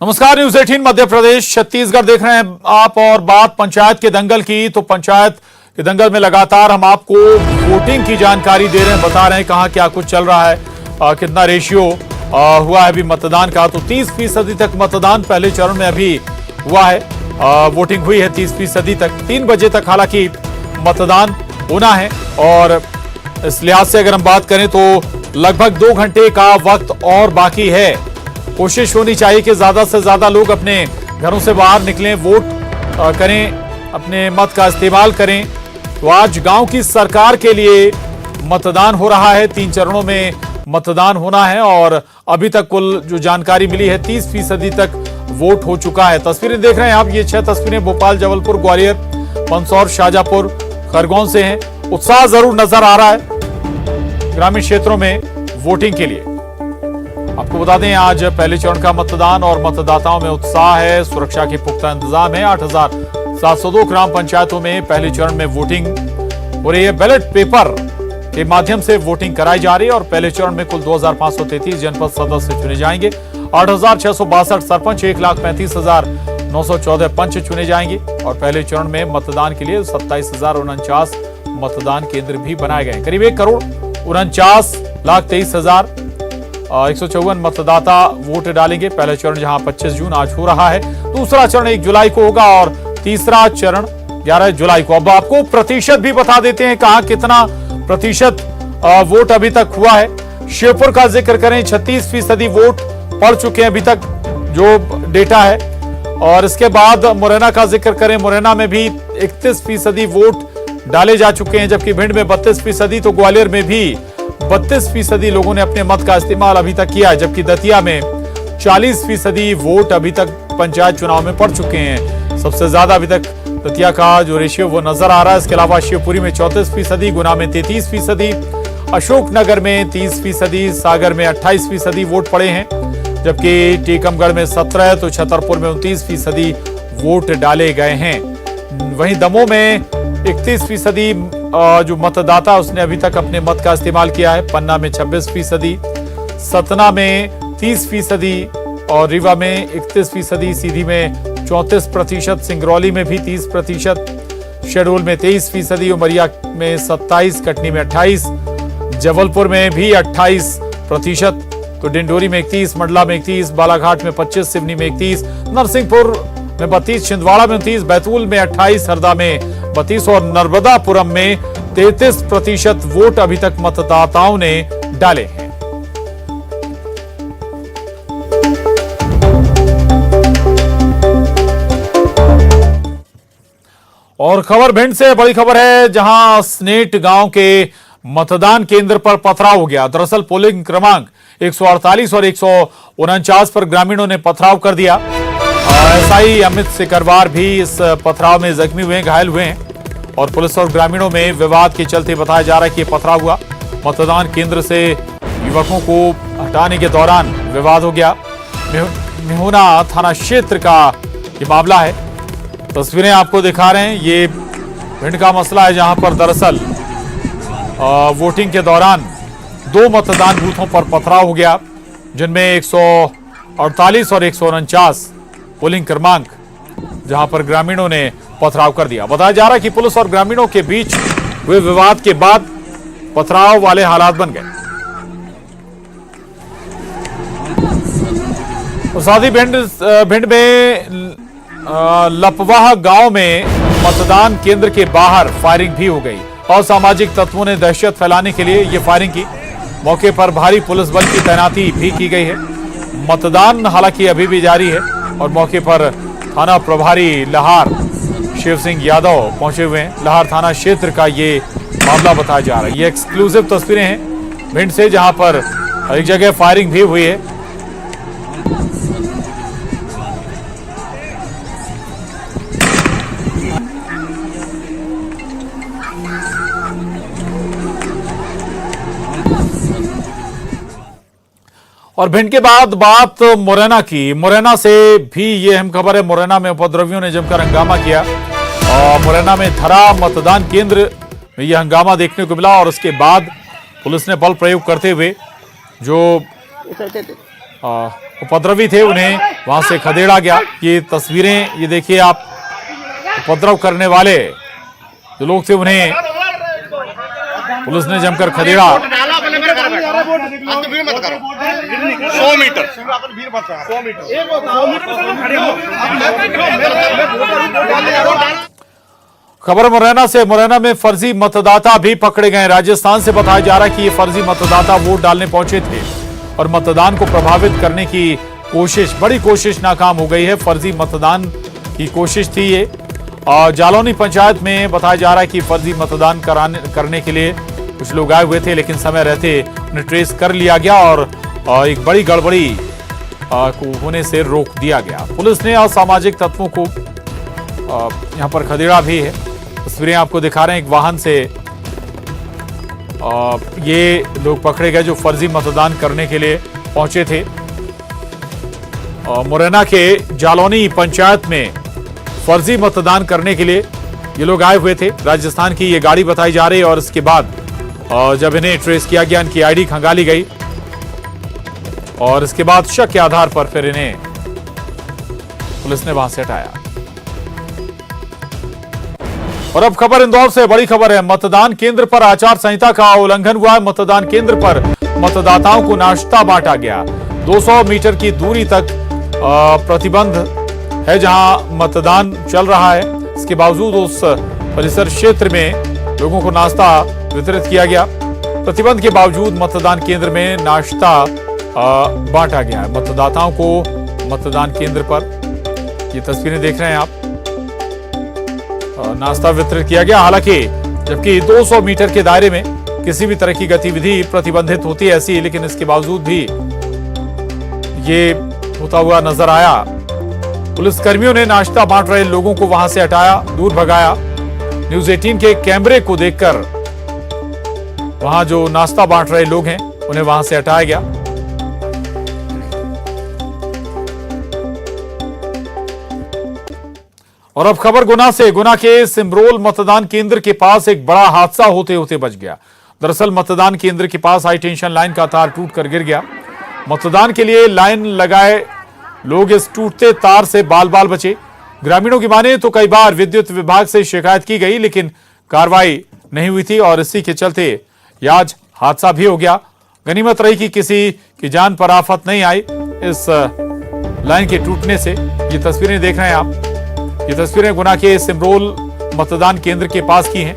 नमस्कार, न्यूज 18 मध्य प्रदेश छत्तीसगढ़ देख रहे हैं आप। और बात पंचायत के दंगल की, तो पंचायत के दंगल में लगातार हम आपको वोटिंग की जानकारी दे रहे हैं, बता रहे हैं कहां क्या कुछ चल रहा है, कितना रेशियो हुआ है अभी मतदान का। तो 30% तक मतदान पहले चरण में अभी हुआ है, वोटिंग हुई है 30% तक। 3 बजे तक हालांकि मतदान होना है और इस लिहाज से अगर हम बात करें तो लगभग 2 घंटे का वक्त और बाकी है। कोशिश होनी चाहिए कि ज्यादा से ज्यादा लोग अपने घरों से बाहर निकलें, वोट करें, अपने मत का इस्तेमाल करें। तो आज गांव की सरकार के लिए मतदान हो रहा है, 3 चरणों में मतदान होना है और अभी तक कुल जो जानकारी मिली है 30% तक वोट हो चुका है। तस्वीरें देख रहे हैं आप, ये 6 तस्वीरें भोपाल, जबलपुर, ग्वालियर, मंदसौर, शाजापुर, खरगोन से हैं। उत्साह जरूर नजर आ रहा है ग्रामीण क्षेत्रों में वोटिंग के लिए। आपको बता दें आज पहले चरण का मतदान और मतदाताओं में उत्साह है, सुरक्षा के पुख्ता इंतजाम है। 8,702 ग्राम पंचायतों में पहले चरण में वोटिंग हो रही है। बैलेट पेपर के माध्यम से वोटिंग कराई जा रही है और पहले चरण में कुल 2,533 जनपद सदस्य चुने जाएंगे। 8,662 सरपंच, 1,35,914 पंच चुने जाएंगे और पहले चरण में मतदान के लिए 27,049 मतदान केंद्र भी बनाए गए। करीब 1,49,23,154 मतदाता वोट डालेंगे। पहला चरण जहां 25 जून आज हो रहा है, दूसरा चरण 1 जुलाई को होगा और तीसरा चरण 11 जुलाई को। अब आपको प्रतिशत भी बता देते हैं, कहां कितना प्रतिशत वोट अभी तक हुआ है। श्योपुर का जिक्र करें, 36% वोट पड़ चुके हैं अभी तक जो डेटा है। और इसके बाद मुरैना का जिक्र करें, मुरैना में भी 31% वोट डाले जा चुके हैं, जबकि भिंड में 32%, तो ग्वालियर में भी 32% लोगों ने अपने मत का इस्तेमाल अभी तक किया है, जबकि दतिया में 40% वोट अभी तक पंचायत चुनाव में पड़ चुके हैं। सबसे ज्यादा अभी तक दतिया का जो रेशियो वो नजर आ रहा है। इसके अलावा शिवपुरी में 34%, गुना में 33%, अशोकनगर में 30%, सागर में 28% वोट पड़े हैं, जबकि टीकमगढ़ में 17, तो छतरपुर में 29% वोट डाले गए हैं। वहीं दमोह में 31% जो मतदाता उसने अभी तक अपने मत का इस्तेमाल किया है। पन्ना में 26%, सतना में 30% और रीवा में 31%, सीधी में 34%, सिंगरौली में भी 30%, शहडोल में 23%, उमरिया में 27%, कटनी में 28%, जबलपुर में भी 28%, तो डिंडोरी में 31%, मंडला में 31%, बालाघाट में 25%, सिवनी में 31%, नरसिंहपुर में 32%, छिंदवाड़ा में 29%, बैतूल में 28%, हरदा में 32% और नर्मदापुरम में 33% वोट अभी तक मतदाताओं ने डाले हैं। और खबर भिंड से बड़ी खबर है, जहां स्नेट गांव के मतदान केंद्र पर पथराव हो गया। दरअसल पोलिंग क्रमांक 148 और 149 पर ग्रामीणों ने पथराव कर दिया। एसआई अमित सिकरवार भी इस पथराव में जख्मी हुए, घायल हुए हैं और पुलिस और ग्रामीणों में विवाद के चलते बताया जा रहा है कि यह पथराव हुआ। मतदान केंद्र से युवकों को हटाने के दौरान विवाद हो गया। मेहुना थाना क्षेत्र का ये मामला है, तस्वीरें आपको दिखा रहे हैं। ये भिंड का मसला है, जहां पर दरअसल वोटिंग के दौरान 2 मतदान बूथों पर पथराव हो गया, जिनमें 148 और 149 पोलिंग क्रमांक, जहां पर ग्रामीणों ने पथराव कर दिया। बताया जा रहा है कि पुलिस और ग्रामीणों के बीच हुए विवाद के बाद पथराव वाले हालात बन गए। और साथ ही भिंड में लपवाह गांव में मतदान केंद्र के बाहर फायरिंग भी हो गई और सामाजिक तत्वों ने दहशत फैलाने के लिए ये फायरिंग की। मौके पर भारी पुलिस बल की तैनाती भी की गई है। मतदान हालांकि अभी भी जारी है और मौके पर थाना प्रभारी लहार शिव सिंह यादव पहुंचे हुए हैं। लहार थाना क्षेत्र का ये मामला बताया जा रहा है। ये एक्सक्लूसिव तस्वीरें हैं भिंड से, जहां पर एक जगह फायरिंग भी हुई है। और भिंड के बाद बात मुरैना की। मुरैना से भी ये अहम खबर है। मुरैना में उपद्रवियों ने जमकर हंगामा किया और मुरैना में धरा मतदान केंद्र में यह हंगामा देखने को मिला और उसके बाद पुलिस ने बल प्रयोग करते हुए जो उपद्रवी थे, उन्हें वहां से खदेड़ा गया। ये तस्वीरें, ये देखिए आप, उपद्रव करने वाले जो लोग थे उन्हें पुलिस ने जमकर खदेड़ा। 100 मीटर खबर मुरैना से। मुरैना में फर्जी मतदाता भी पकड़े गए। राजस्थान से बताया जा रहा है कि ये फर्जी मतदाता वोट डालने पहुंचे थे और मतदान को प्रभावित करने की कोशिश, बड़ी कोशिश नाकाम हो गई है। फर्जी मतदान की कोशिश थी ये। जालौनी पंचायत में बताया जा रहा है कि फर्जी मतदान करने के लिए कुछ लोग आए हुए थे, लेकिन समय रहते उन्हें ट्रेस कर लिया गया और एक बड़ी गड़बड़ी को होने से रोक दिया गया। पुलिस ने असामाजिक तत्वों को यहां पर खदेड़ा भी है। तस्वीरें आपको दिखा रहे हैं, एक वाहन से ये लोग पकड़े गए जो फर्जी मतदान करने के लिए पहुंचे थे। मुरैना के जालौनी पंचायत में फर्जी मतदान करने के लिए ये लोग आए हुए थे। राजस्थान की ये गाड़ी बताई जा रही है और इसके बाद जब इन्हें ट्रेस किया गया, इनकी आईडी खंगाली गई और इसके बाद शक के आधार पर फिर इन्हें पुलिस ने वहां से हटाया। और अब खबर इंदौर से, बड़ी खबर है। मतदान केंद्र पर आचार संहिता का उल्लंघन हुआ है। मतदान केंद्र पर मतदाताओं को नाश्ता बांटा गया। 200 मीटर की दूरी तक प्रतिबंध है जहां मतदान चल रहा है। इसके बावजूद उस परिसर क्षेत्र में लोगों को नाश्ता वितरित किया गया। प्रतिबंध के बावजूद मतदान केंद्र में नाश्ता बांटा गया है मतदाताओं को। मतदान केंद्र पर ये तस्वीरें देख रहे हैं आप, नाश्ता वितरित किया गया। हालांकि जबकि 200 मीटर के दायरे में किसी भी तरह की गतिविधि प्रतिबंधित होती है ऐसी, लेकिन इसके बावजूद भी ये होता हुआ नजर आया। पुलिस कर्मियों ने नाश्ता बांट रहे लोगों को वहां से हटाया, दूर भगाया। न्यूज 18 के कैमरे को देखकर वहां जो नाश्ता बांट रहे लोग हैं उन्हें वहां से हटाया गया। और अब खबर गुना से। गुना के सिमरोल मतदान केंद्र के पास एक बड़ा हादसा होते होते बच गया। दरअसल मतदान केंद्र के पास हाई टेंशन लाइन का तार टूटकर गिर गया। मतदान के लिए लाइन लगाए लोग इस टूटते तार से बाल बाल बचे। ग्रामीणों की माने तो कई बार विद्युत विभाग से शिकायत की गई, लेकिन कार्रवाई नहीं हुई थी और इसी के चलते आज हादसा भी हो गया। गनीमत रही कि किसी की जान पर आफत नहीं आई इस लाइन के टूटने से। ये तस्वीरें देख रहे हैं आप, ये तस्वीरें गुना के सिमरोल मतदान केंद्र के पास की हैं,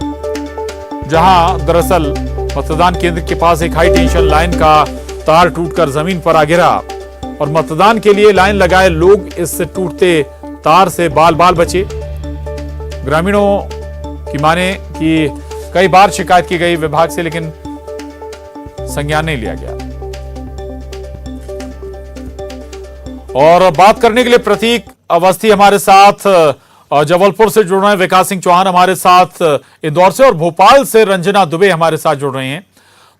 जहां दरअसल मतदान केंद्र के पास एक हाई टेंशन लाइन का तार टूटकर जमीन पर आ गिरा और मतदान के लिए लाइन लगाए लोग इस टूटते तार से बाल बाल बचे। ग्रामीणों की माने कि कई बार शिकायत की गई विभाग से, लेकिन संज्ञान नहीं लिया गया। और बात करने के लिए प्रतीक अवस्थी हमारे साथ जबलपुर से जुड़ रहे हैं, विकास सिंह चौहान हमारे साथ इंदौर से और भोपाल से रंजना दुबे हमारे साथ जुड़ रहे हैं।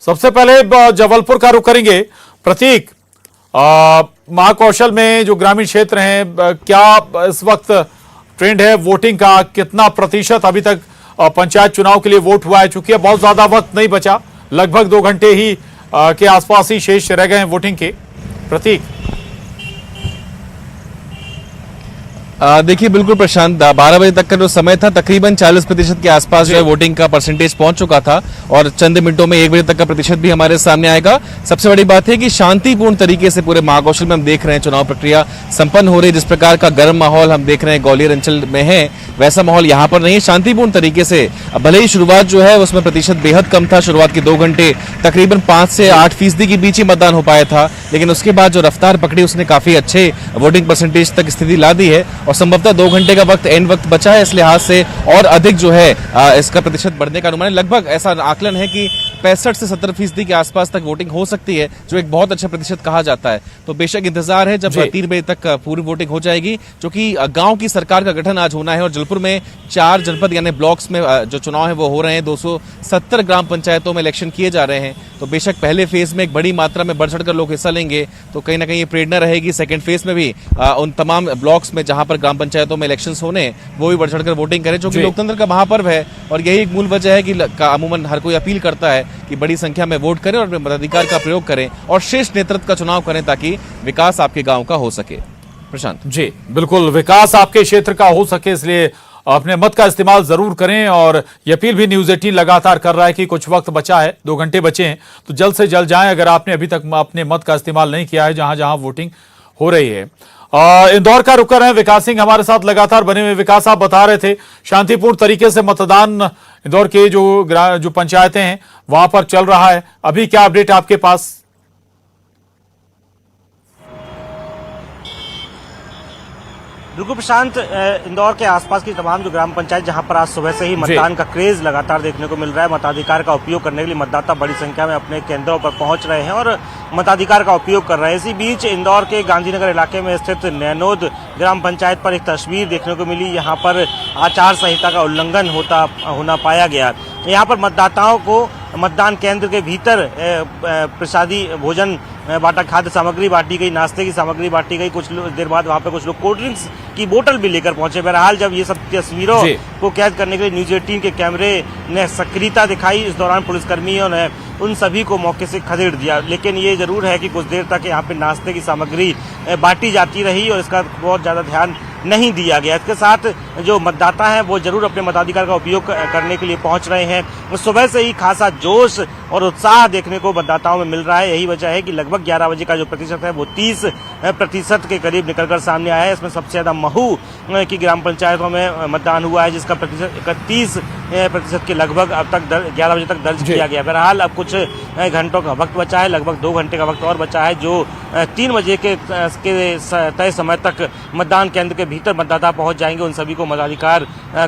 सबसे पहले जबलपुर का रुख करेंगे। प्रतीक, महाकौशल में जो ग्रामीण क्षेत्र हैं, क्या इस वक्त ट्रेंड है वोटिंग का? कितना प्रतिशत अभी तक पंचायत चुनाव के लिए वोट हुआ है? चूंकि बहुत ज्यादा वक्त नहीं बचा, लगभग 2 घंटे ही के आसपास ही शेष रह गए हैं वोटिंग के। प्रतीक, देखिए बिल्कुल प्रशांत, 12 बजे तक का जो समय था तकरीबन 40% के आसपास जो है वोटिंग का परसेंटेज पहुंच चुका था और चंद मिनटों में 1 बजे तक का प्रतिशत भी हमारे सामने आएगा। सबसे बड़ी बात है कि शांतिपूर्ण तरीके से पूरे महाकौशल में हम देख रहे हैं चुनाव प्रक्रिया संपन्न हो रही है। जिस प्रकार का गर्म माहौल हम देख रहे हैं ग्वालियर अंचल में है, वैसा माहौल यहाँ पर नहीं है। शांतिपूर्ण तरीके से, भले ही शुरुआत जो है उसमें प्रतिशत बेहद कम था, शुरुआत के 2 घंटे तकरीबन 5 से 8% के बीच ही मतदान हो पाया था, लेकिन उसके बाद जो रफ्तार पकड़ी उसने काफी अच्छे वोटिंग परसेंटेज तक स्थिति ला दी है और संभवतः 2 घंटे का वक्त एंड वक्त बचा है, इस लिहाज से और अधिक जो है इसका प्रतिशत बढ़ने का अनुमान है। लगभग ऐसा आकलन है कि 65 से 70% के आसपास तक वोटिंग हो सकती है, जो एक बहुत अच्छा प्रतिशत कहा जाता है। तो बेशक इंतजार है जब 3 बजे तक पूरी वोटिंग हो जाएगी, जो कि गांव की सरकार का गठन आज होना है और जबलपुर में 4 जनपद यानी ब्लॉक्स में जो चुनाव है वो हो रहे हैं। 270 ग्राम पंचायतों में इलेक्शन किए जा रहे हैं। तो बेशक पहले फेज में एक बड़ी मात्रा में बढ़ चढ़कर लोग हिस्सा लेंगे, तो कहीं ना कहीं ये प्रेरणा रहेगी सेकंड फेज में भी उन तमाम ब्लॉक्स में जहां पर ग्राम पंचायतों में इलेक्शंस होने वो भी बढ़ चढ़कर वोटिंग करें, जो कि लोकतंत्र का महापर्व है। और यही एक मूल वजह है कि अमूमन हर कोई अपील करता है कि बड़ी संख्या में वोट करें और अपने मताधिकार का प्रयोग करें और श्रेष्ठ नेतृत्व का चुनाव करें ताकि विकास आपके गांव का हो सके। प्रशांत जी बिल्कुल, विकास आपके क्षेत्र का हो सके इसलिए अपने मत का इस्तेमाल जरूर करें। और ये अपील भी न्यूज 18 लगातार कर रहा है कि कुछ वक्त बचा है, 2 घंटे बचे हैं, तो जल्द से जल्द जाएं अगर आपने अभी तक अपने मत का इस्तेमाल नहीं किया है जहां जहां वोटिंग हो रही है। इंदौर का रुक कर रहे हैं विकास सिंह हमारे साथ लगातार बने हुए। विकास, आप बता रहे थे शांतिपूर्ण तरीके से मतदान इंदौर के जो पंचायतें हैं वहां पर चल रहा है, अभी क्या अपडेट आपके पास? बिल्कुल प्रशांत, इंदौर के आसपास की तमाम जो ग्राम पंचायत जहां पर आज सुबह से ही मतदान का क्रेज लगातार देखने को मिल रहा है, मताधिकार का उपयोग करने के लिए मतदाता बड़ी संख्या में अपने केंद्रों पर पहुंच रहे हैं और मताधिकार का उपयोग कर रहे हैं। इसी बीच इंदौर के गांधीनगर इलाके में स्थित नैनोद ग्राम पंचायत पर एक तस्वीर देखने को मिली। यहाँ पर आचार संहिता का उल्लंघन होना पाया गया। यहाँ पर मतदाताओं को मतदान केंद्र के भीतर प्रसादी भोजन बांटा, खाद्य सामग्री बांटी गई, नाश्ते की सामग्री बांटी गई। कुछ देर बाद वहाँ पे कुछ लोग कोल्ड ड्रिंक्स की बोतल भी लेकर पहुंचे। बहरहाल जब ये सब तस्वीरों को कैद करने के लिए न्यूज 18 के कैमरे ने सक्रियता दिखाई, इस दौरान पुलिसकर्मियों ने उन सभी को मौके से खदेड़ दिया। लेकिन ये जरूर है कि कुछ देर तक यहाँ पे नाश्ते की सामग्री बांटी जाती रही और इसका बहुत ज्यादा ध्यान नहीं दिया गया। इसके साथ जो मतदाता हैं वो जरूर अपने मताधिकार का उपयोग करने के लिए पहुंच रहे हैं। सुबह से ही खासा जोश और उत्साह देखने को मतदाताओं में मिल रहा है। यही वजह है कि लगभग 11 बजे का जो प्रतिशत है वो 30% के करीब निकलकर सामने आया है। इसमें सबसे ज्यादा महू की ग्राम पंचायतों में मतदान हुआ है जिसका प्रतिशत 31% के लगभग अब तक 11 बजे तक दर्ज किया गया। बहरहाल अब कुछ घंटों का वक्त बचा है, लगभग 2 घंटे का वक्त और बचा है। जो 3 बजे के तय समय तक मतदान केंद्र के भीतर मतदाता पहुंच जाएंगे उन सभी को मताधिकार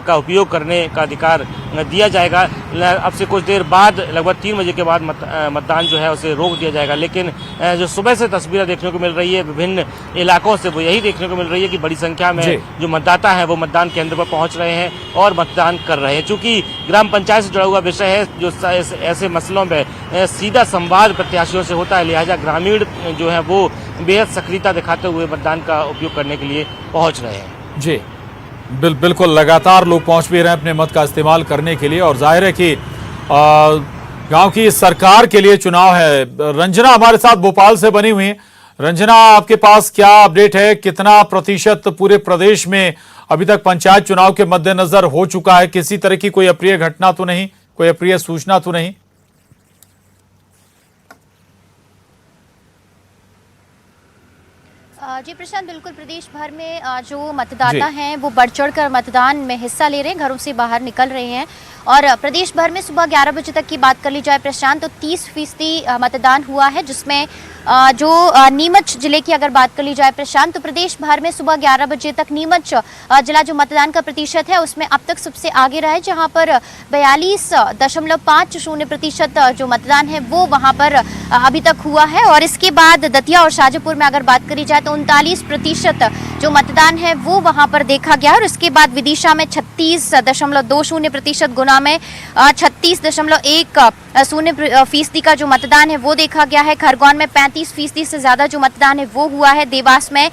का उपयोग करने का अधिकार दिया जाएगा। अब से कुछ देर बाद लगभग 3 बजे के बाद मतदान जो है उसे रोक दिया जाएगा। लेकिन जो सुबह से तस्वीरें देखने को मिल रही है विभिन्न इलाकों से वो यही देखने को मिल रही है कि बड़ी संख्या में जो मतदाता है वो मतदान केंद्र पर पहुंच रहे हैं और मतदान कर रहे हैं। चूंकि ग्राम पंचायत से जुड़ा हुआ विषय है, जो ऐसे मसलों में सीधा संवाद प्रत्याशियों से होता है, लिहाजा ग्रामीण जो है वो बेहद सक्रियता दिखाते हुए मतदान का उपयोग करने के लिए पहुंच रहे हैं। जी बिल्कुल, लगातार लोग पहुंच भी रहे हैं अपने मत का इस्तेमाल करने के लिए। और जाहिर है कि गांव की सरकार के लिए चुनाव है। रंजना हमारे साथ भोपाल से बनी हुई है। रंजना, आपके पास क्या अपडेट है? कितना प्रतिशत पूरे प्रदेश में अभी तक पंचायत चुनाव के मद्देनजर हो चुका है? किसी तरह की कोई अप्रिय घटना तो नहीं, कोई अप्रिय सूचना तो नहीं? जी प्रशांत, बिल्कुल प्रदेश भर में जो मतदाता हैं वो बढ़ चढ़कर मतदान में हिस्सा ले रहे हैं, घरों से बाहर निकल रहे हैं। और प्रदेश भर में सुबह 11 बजे तक की बात कर ली जाए प्रशांत, तो 30% मतदान हुआ है, जिसमें जो नीमच जिले की अगर बात कर ली जाए प्रशांत, तो प्रदेश भर में सुबह 11 बजे तक नीमच जिला जो मतदान का प्रतिशत है उसमें अब तक सबसे आगे रहा है, जहां पर 42.50% जो मतदान है वो वहां पर अभी तक हुआ है। और इसके बाद दतिया और शाजापुर में अगर बात करी जाए तो 39% जो मतदान है वो वहां पर देखा गया है। और इसके बाद विदिशा में 36.20%, गुना में 36.10% का जो मतदान है वो देखा गया है। खरगोन में 35% से ज्यादा जो मतदान है वो हुआ है। देवास में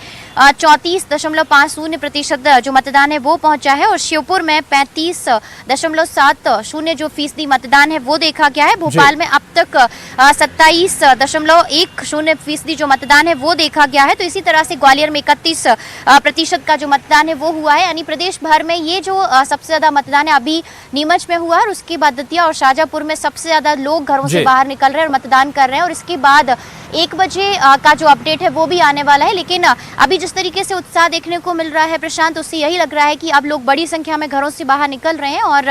34.50% जो मतदान है वो पहुंचा है। और श्योपुर में 35.70% जो फीसदी मतदान है वो देखा गया है। भोपाल में अब तक 27.10% जो मतदान है वो देखा गया है। तो इसी तरह से ग्वालियर में 31% का जो मतदान है वो हुआ है। यानी प्रदेश भर में ये जो सबसे ज्यादा मतदान है अभी नीमच में हुआ है, और उसके बाद दतिया और शाजापुर में सबसे ज्यादा लोग घरों से बाहर निकल रहे हैं और मतदान कर रहे हैं। और इसके बाद 1 बजे का जो अपडेट है वो भी आने वाला है। लेकिन अभी जिस तरीके से उत्साह देखने को मिल रहा है प्रशांत, उससे यही लग रहा है कि अब लोग बड़ी संख्या में घरों से बाहर निकल रहे हैं। और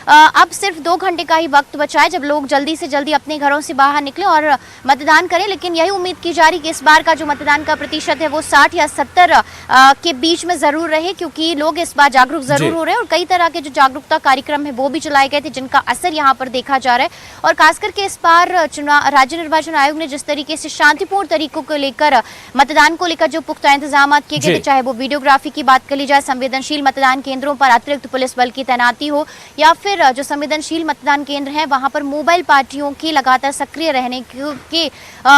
अब सिर्फ 2 घंटे का ही वक्त बचा है जब लोग जल्दी से जल्दी अपने घरों से बाहर निकलें और मतदान करें। लेकिन यही उम्मीद की जा रही कि इस बार का जो मतदान का प्रतिशत है वो 60 या 70 के बीच में जरूर रहे, क्योंकि लोग इस बार जागरूक जरूर हो रहे हैं। और कई तरह के जो जागरूकता कार्यक्रम है वो भी चलाए गए थे जिनका असर यहाँ पर देखा जा रहा है। और खास करके इस बार राज्य निर्वाचन आयोग ने जिस तरीके से शांतिपूर्ण तरीकों को लेकर मतदान को लेकर जो पुख्ता इंतजाम किए गए थे, चाहे वो वीडियोग्राफी की बात कर ली जाए, संवेदनशील मतदान केंद्रों पर अतिरिक्त पुलिस बल की तैनाती हो, या फिर जो संवेदनशील मतदान केंद्र हैं वहां पर मोबाइल पार्टियों की लगातार सक्रिय रहने के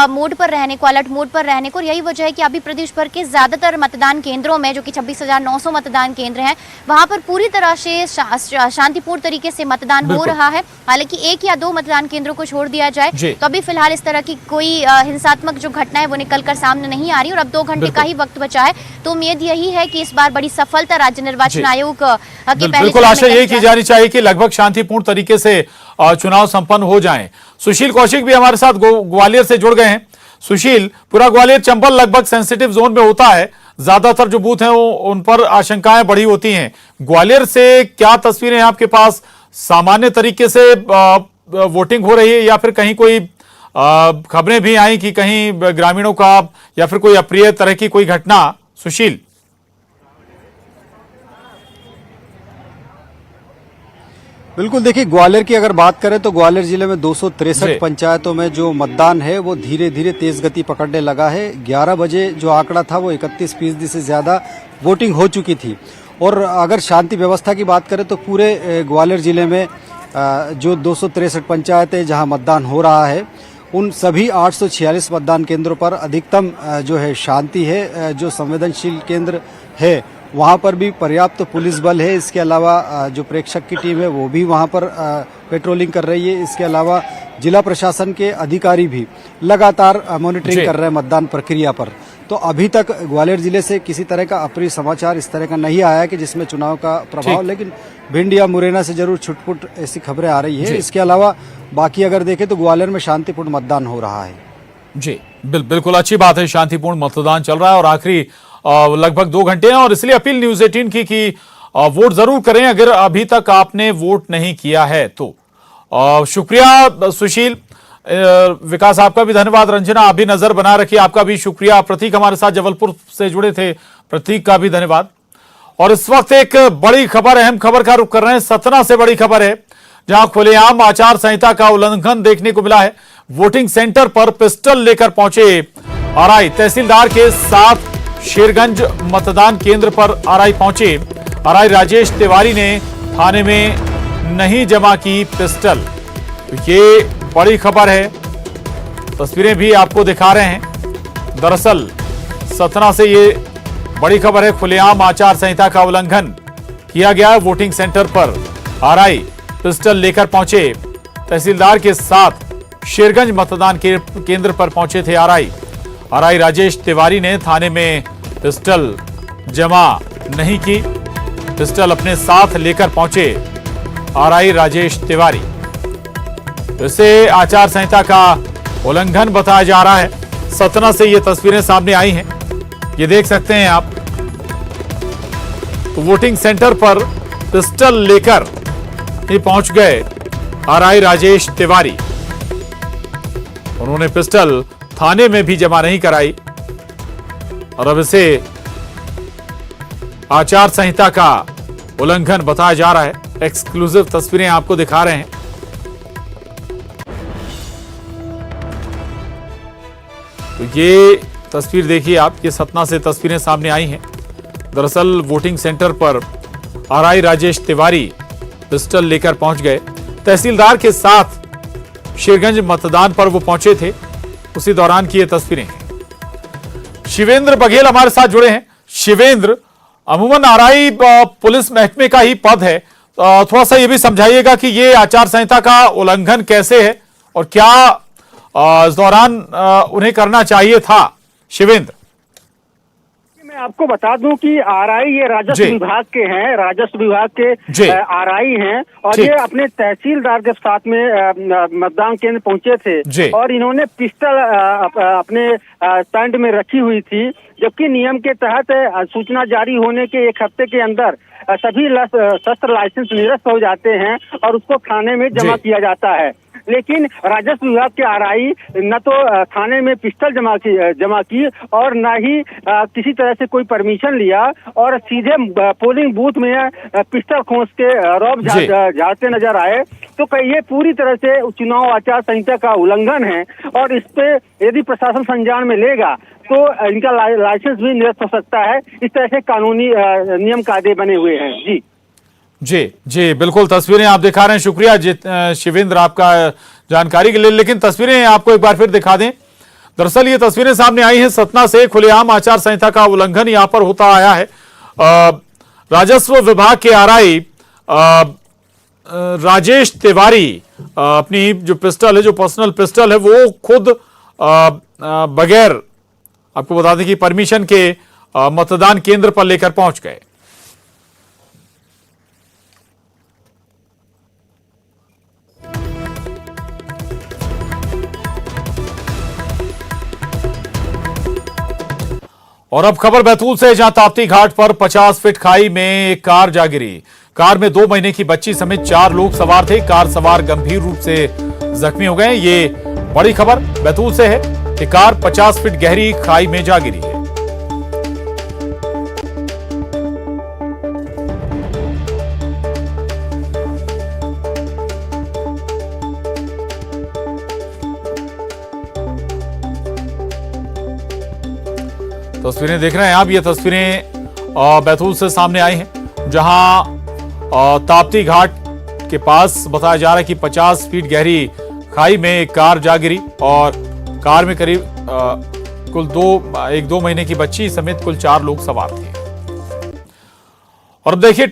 मोड पर रहने को, अलर्ट मोड पर रहने को। यही वजह है कि अभी प्रदेश भर के ज्यादातर मतदान केंद्रों में, जो कि 26,900 मतदान केंद्र हैं, वहां पर पूरी तरह से शांतिपूर्ण तरीके से मतदान हो रहा है। हालांकि 1 या 2 मतदान केंद्रों को छोड़ दिया जाए तो अभी फिलहाल इस तरह की कोई हिंसात्मक जो घटना है वो निकलकर सामने नहीं आ रही, और अब 2 घंटे का ही वक्त बचा है। तो उम्मीद यही है कि इस बार बड़ी सफलता राज्य निर्वाचन आयोग के बिल्कुल आशा यही की जानी चाहिए कि लगभग शांतिपूर्ण तरीके से चुनाव संपन्न हो जाएं। सुशील कौशिक भी हमारे साथ ग्वालियर से जुड़ गए हैं। सुशील, पूरा ग्वालियर चंबल लगभग सेंसिटिव जोन में होता है, ज्यादातर जो बूथ हैं उन पर आशंकाएं बढ़ी होती हैं। ग्वालियर से क्या तस्वीरें आपके पास? सामान्य तरीके से वोटिंग हो रही है या फिर कहीं कोई खबरें भी आई कि कहीं ग्रामीणों का या फिर कोई अप्रिय तरह की कोई घटना? सुशील, बिल्कुल, देखिए ग्वालियर की अगर बात करें तो ग्वालियर जिले में 263 पंचायतों में जो मतदान है वो धीरे धीरे तेज गति पकड़ने लगा है। 11 बजे जो आंकड़ा था वो 31% से ज्यादा वोटिंग हो चुकी थी। और अगर शांति व्यवस्था की बात करें तो पूरे ग्वालियर जिले में जो 263 पंचायतें जहां मतदान हो रहा है, उन सभी 846 मतदान केंद्रों पर अधिकतम जो है शांति है। जो संवेदनशील केंद्र है वहां पर भी पर्याप्त पुलिस बल है। इसके अलावा जो प्रेक्षक की टीम है वो भी वहां पर पेट्रोलिंग कर रही है। इसके अलावा जिला प्रशासन के अधिकारी भी लगातार मॉनिटरिंग कर रहे हैं मतदान प्रक्रिया पर। तो अभी तक ग्वालियर जिले से किसी तरह का अप्रिय समाचार इस तरह का नहीं आया कि जिसमें चुनाव का प्रभाव, लेकिन भिंड या मुरैना से जरूर छुटपुट ऐसी खबरें आ रही है। इसके अलावा बाकी अगर देखें तो ग्वालियर में शांतिपूर्ण मतदान हो रहा है। जी बिल्कुल अच्छी बात है, शांतिपूर्ण मतदान चल रहा है और आखिरी लगभग 2 घंटे हैं, और इसलिए अपील न्यूज़ 18 की कि वोट जरूर करें अगर अभी तक आपने वोट नहीं किया है तो। शुक्रिया सुशील। विकास आपका भी धन्यवाद। रंजना आप भी नजर बना रखिए, आपका भी शुक्रिया। प्रतीक हमारे साथ जबलपुर से जुड़े थे, प्रतीक का भी धन्यवाद। और इस वक्त एक बड़ी खबर, अहम खबर का रुख कर रहे हैं। सतना से बड़ी खबर है जहां खुलेआम आचार संहिता का उल्लंघन देखने को मिला है। वोटिंग सेंटर पर पिस्टल लेकर पहुंचे आरआई, तहसीलदार के साथ शेरगंज मतदान केंद्र पर आरआई पहुंचे। आरआई राजेश तिवारी ने थाने में नहीं जमा की पिस्टल। ये बड़ी खबर है, तस्वीरें भी आपको दिखा रहे हैं। दरअसल सतना से ये बड़ी खबर है, खुलेआम आचार संहिता का उल्लंघन किया गया है। वोटिंग सेंटर पर आरआई पिस्टल लेकर पहुंचे, तहसीलदार के साथ शेरगंज मतदान केंद्र पर पहुंचे थे आरआई राजेश तिवारी ने थाने में पिस्टल जमा नहीं की। पिस्टल अपने साथ लेकर पहुंचे आरआई राजेश तिवारी। इसे आचार संहिता का उल्लंघन बताया जा रहा है। सतना से ये तस्वीरें सामने आई हैं, ये देख सकते हैं आप। तो वोटिंग सेंटर पर पिस्टल लेकर ही पहुंच गए आरआई राजेश तिवारी। उन्होंने पिस्टल थाने में भी जमा नहीं कराई और अब इसे आचार संहिता का उल्लंघन बताया जा रहा है। एक्सक्लूसिव तस्वीरें आपको दिखा रहे हैं। तो ये तस्वीर देखिए आप, ये सतना से तस्वीरें सामने आई हैं। दरअसल वोटिंग सेंटर पर आरआई राजेश तिवारी पिस्टल लेकर पहुंच गए। तहसीलदार के साथ शेरगंज मतदान पर वो पहुंचे थे, उसी दौरान की ये तस्वीरें हैं। शिवेंद्र बघेल हमारे साथ जुड़े हैं। शिवेंद्र, अमूमन आरआई पुलिस महकमे का ही पद है, थोड़ा सा ये भी समझाइएगा कि ये आचार संहिता का उल्लंघन कैसे है और क्या इस दौरान उन्हें करना चाहिए था। शिवेंद्र, मैं आपको बता दूं कि आरआई ये राजस्व विभाग के हैं, राजस्व विभाग के आरआई हैं, और ये अपने तहसीलदार के साथ में मतदान केंद्र पहुंचे थे और इन्होंने पिस्टल अपने स्टैंड में रखी हुई थी, जबकि नियम के तहत सूचना जारी होने के 1 हफ्ते के अंदर सभी शस्त्र लाइसेंस निरस्त हो जाते हैं और उसको थाने में जमा किया जाता है। लेकिन राजस्व विभाग के आरआई न तो थाने में पिस्टल जमा की और न ही किसी तरह से कोई परमिशन लिया और सीधे पोलिंग बूथ में पिस्टल खोस के रौब झाड़ते नजर आए। तो ये पूरी तरह से चुनाव आचार संहिता का उल्लंघन है और इस पे यदि प्रशासन संज्ञान में लेगा तो इनका लाइसेंस भी निरस्त हो सकता है। इस तरह से कानूनी नियम कायदे बने हुए हैं। जी जी बिल्कुल, तस्वीरें आप दिखा रहे हैं। शुक्रिया शिवेंद्र आपका जानकारी के लिए। लेकिन तस्वीरें आपको एक बार फिर दिखा दें। दरअसल ये तस्वीरें सामने आई हैं सतना से। खुलेआम आचार संहिता का उल्लंघन यहां पर होता आया है। राजस्व विभाग के आरआई राजेश तिवारी अपनी जो पिस्टल है, जो पर्सनल पिस्टल है, वो खुद बगैर आपको बता दें कि परमिशन के मतदान केंद्र पर लेकर पहुंच गए। और अब खबर बैतूल से, जहां ताप्ती घाट पर 50 फीट खाई में एक कार जा गिरी। कार में 2 महीने की बच्ची समेत 4 लोग सवार थे। कार सवार गंभीर रूप से जख्मी हो गए। ये बड़ी खबर बैतूल से है कि कार 50 फीट गहरी खाई में जा गिरी है। तस्वीरें देख रहे हैं आप। ये तस्वीरें बैतूल से सामने आई हैं, जहां ताप्ती घाट के पास बताया जा रहा है कि 50 फीट गहरी खाई में एक कार जा गिरी और कार में करीब कुल 2 महीने की बच्ची समेत कुल 4 लोग सवार थे। और अब देखिए